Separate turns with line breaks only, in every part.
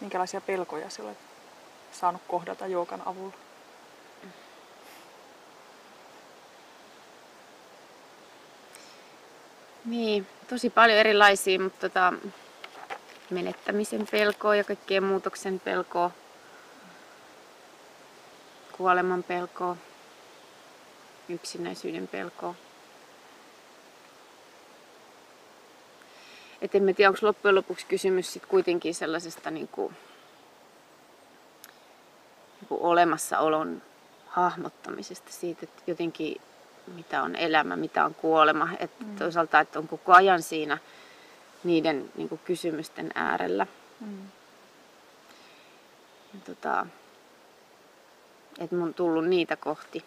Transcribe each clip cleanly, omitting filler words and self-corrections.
Minkälaisia pelkoja sä olet saanut kohdata joogan avulla?
Niin, tosi paljon erilaisia, mutta menettämisen pelkoa ja kaikkien muutoksen pelkoa, kuoleman pelkoa, yksinäisyyden pelkoa. Et en tiedä, onko loppujen lopuksi kysymys sit kuitenkin sellaisesta niinku olemassaolon hahmottamisesta siitä, että jotenkin mitä on elämä, mitä on kuolema. Että toisaalta, että on koko ajan siinä niiden niinku kysymysten äärellä. Ja että mun on tullut niitä kohti.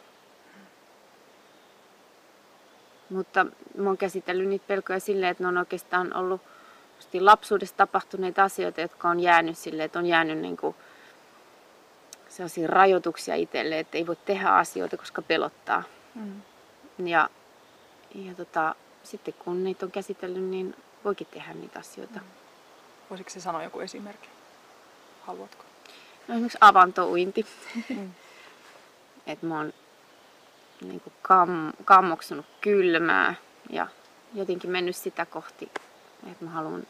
Mutta mä oon käsitellyt niitä pelkoja silleen, että ne on oikeastaan ollut lapsuudessa tapahtuneita asioita, jotka on jäänyt silleen, että on jäänyt niinku sellaisia rajoituksia itselle, että ei voi tehdä asioita, koska pelottaa. Ja sitten kun niitä on käsitellyt, niin voikin tehdä niitä asioita.
Voisitko se sanoa joku esimerkki? Haluatko?
No esimerkiksi avantouinti. Että mä oon niinku kammoksunut kylmää ja jotenkin mennyt sitä kohti, että mä haluan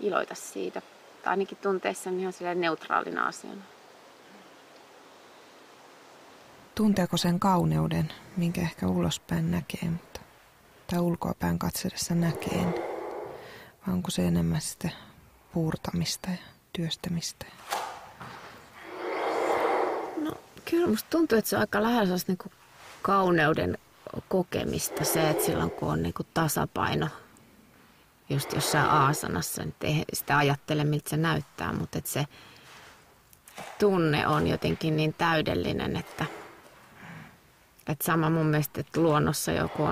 iloita siitä. Tai ainakin tuntea sen ihan silleen neutraalina asiana.
Tunteeko sen kauneuden, minkä ehkä ulospäin näkee, tai ulkoapäin katsellessa näkee? Vai onko se enemmän sitä puurtamista ja työstämistä?
No kyllä musta tuntuu, että se on aika lähellä niinku kauneuden kokemista se, että silloin kun on niinku tasapaino just jossain aasanassa, niin ei sitä ajattele miltä se näyttää, mutta että se tunne on jotenkin niin täydellinen, että sama mun mielestä, että luonnossa joku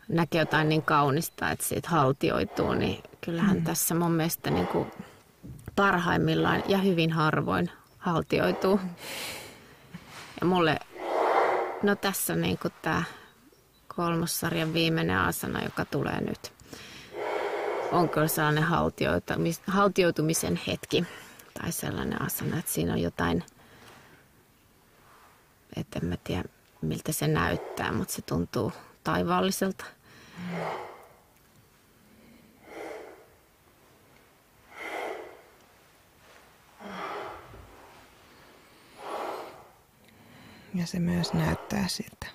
näkee jotain niin kaunista, että siitä haltioituu, niin kyllähän tässä mun mielestä niin kuin parhaimmillaan ja hyvin harvoin haltioituu. Ja mulle, no tässä niin kuin tämä 3. sarjan viimeinen asana, joka tulee nyt, on kyllä sellainen haltioitumisen hetki tai sellainen asana, että siinä on jotain, että en mä tiedä miltä se näyttää, mutta se tuntuu taivaalliselta.
Ja se myös näyttää siltä.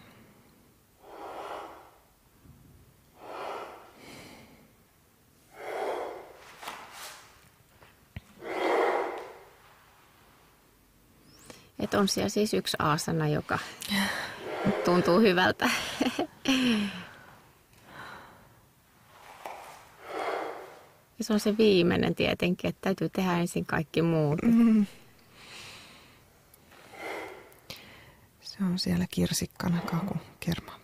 Että on siellä siis yksi aasana, joka tuntuu hyvältä. Ja se on se viimeinen tietenkin, että täytyy tehdä ensin kaikki muut.
Se on siellä kirsikkana kakukerma